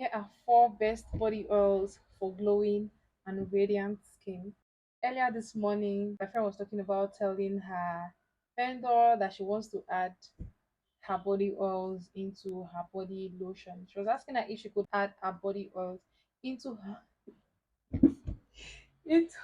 Here are four best body oils for glowing and radiant skin. Earlier this morning, my friend was talking about telling her vendor that she wants to add her body oils into her body lotion. She was asking her if she could add her body oils into her into,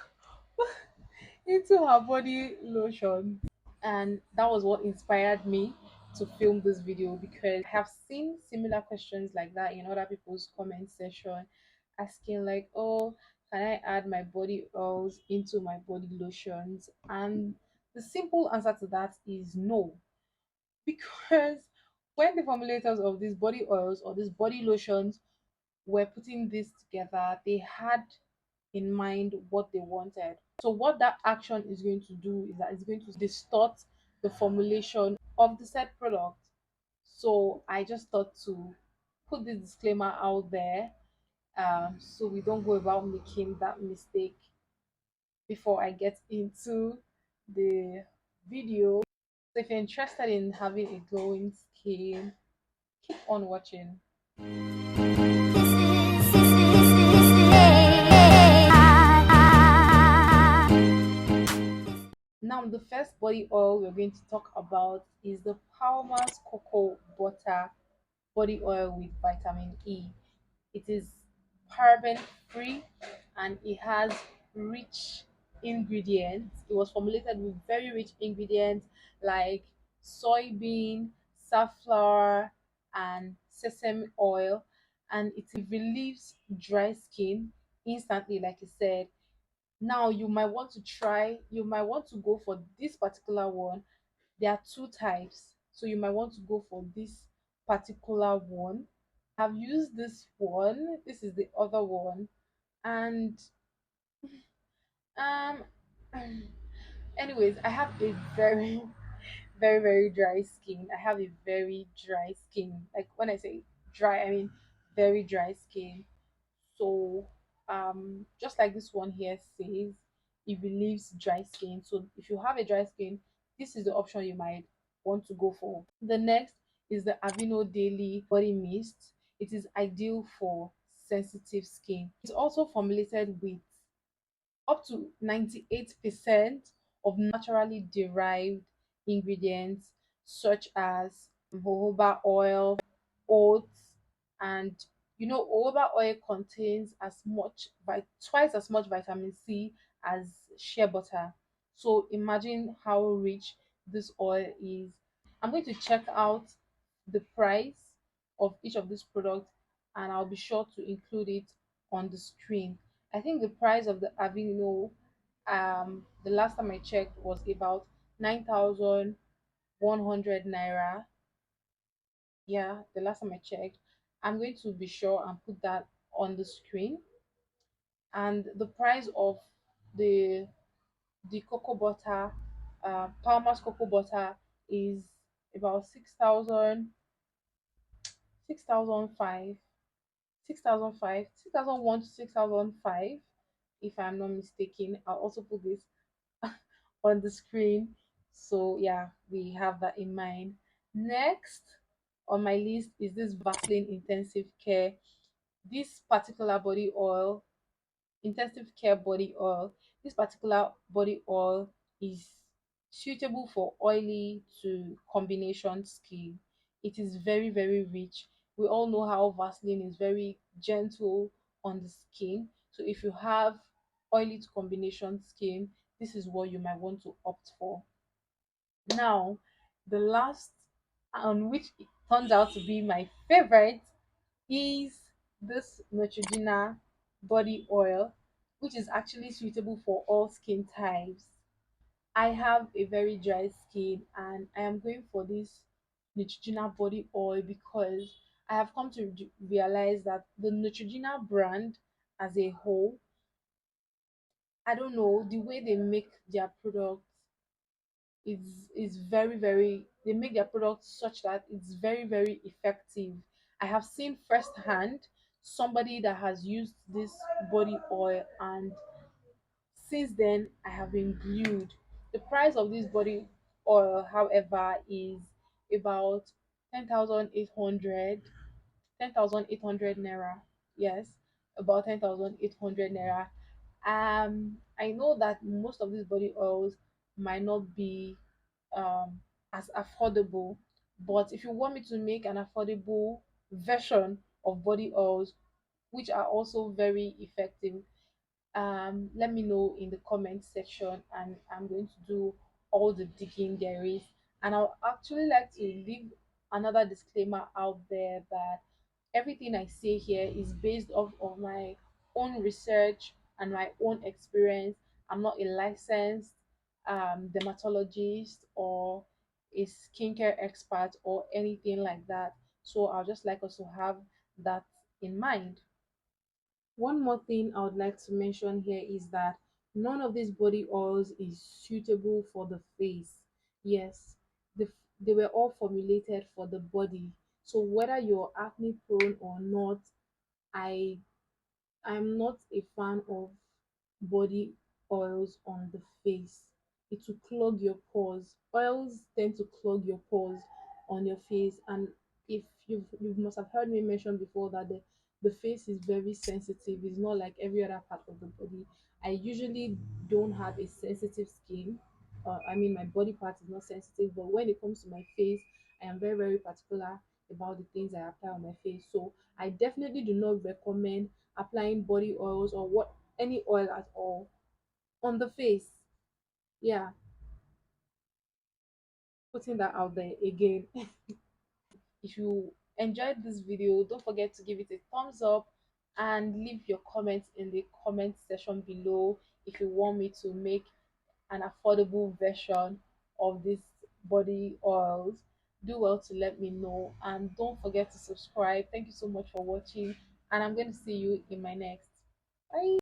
into her body lotion. And that was what inspired me to film this video, because I have seen similar questions like that in other people's comment section, asking like, oh, can I add my body oils into my body lotions? And the simple answer to that is no. Because when the formulators of these body oils or these body lotions were putting this together, they had in mind what they wanted. So what that action is going to do is that it's going to distort the formulation of the said product. So I just thought to put this disclaimer out there, so we don't go about making that mistake before I get into the video. So if you're interested in having a glowing skin, keep on watching. Now, the first body oil we're going to talk about is the Palmer's Cocoa Butter Body Oil with Vitamin E. It is paraben free and it has rich ingredients. It was formulated with very rich ingredients like soybean, safflower, and sesame oil, and it relieves dry skin instantly, like I said. Now you might want to go for this particular one. There are two types, so you might want to go for this particular one. I've used this one. This is the other one. And um anyways, I have a very very dry skin. I have a very dry skin. Like when I say dry, I mean very dry skin. So just like this one here says, it relieves dry skin. So if you have a dry skin, this is the option you might want to go for. The next is the Aveeno Daily Body Mist. It is ideal for sensitive skin. It's also formulated with up to 98% of naturally derived ingredients such as jojoba oil, oats, and jojoba oil contains twice as much vitamin C as shea butter. So imagine how rich this oil is. I'm going to check out the price of each of these products, and I'll be sure to include it on the screen. I think the price of the Aveeno, the last time I checked, was about 9,100 naira. Yeah, the last time I checked. I'm going to be sure and put that on the screen. And the price of the cocoa butter, Palmer's cocoa butter, is about 6,005, 6,001 to 6,005, if I'm not mistaken. I'll also put this on the screen. So yeah, we have that in mind. Next on my list is this Vaseline Intensive Care. This particular body oil, intensive care body oil, this particular body oil is suitable for oily to combination skin. It is very rich. We all know how Vaseline is very gentle on the skin. So if you have oily to combination skin, this is what you might want to opt for. Now, the last, and which it turns out to be my favorite, is this Neutrogena body oil, which is actually suitable for all skin types. I have a very dry skin and I am going for this Neutrogena body oil because I have come to realize that the Neutrogena brand as a whole, I don't know, the way they make their products is very, they make their products such that it's very effective. I have seen firsthand somebody that has used this body oil, and since then I have been glued. The price of this body oil, however, is about 10,800. 10,800 naira. Yes, about 10,800 naira. I know that most of these body oils might not be as affordable, but if you want me to make an affordable version of body oils, which are also very effective, let me know in the comment section, and I'm going to do all the digging there is. And I'll actually like to leave another disclaimer out there that everything I say here is based off of my own research and my own experience. I'm not a licensed dermatologist or a skincare expert or anything like that. So I'll just like us to have that in mind. One more thing I would like to mention here is that none of these body oils is suitable for the face. Yes, they were all formulated for the body. So whether you're acne prone or not, I I'm not a fan of body oils on the face. It will clog your pores. Oils tend to clog your pores on your face, and if you must have heard me mention before that the face is very sensitive. It's not like every other part of the body. I usually don't have a sensitive skin. I mean, my body part is not sensitive, but when it comes to my face, I am very, very particular about the things I apply on my face. So I definitely do not recommend applying body oils or what any oil at all on the face. Yeah, putting that out there again. If you enjoyed this video, don't forget to give it a thumbs up and leave your comments in the comment section below if you want me to make an affordable version of this body oils. Do well to let me know, and don't forget to subscribe. Thank you so much for watching, and I'm going to see you in my next. Bye.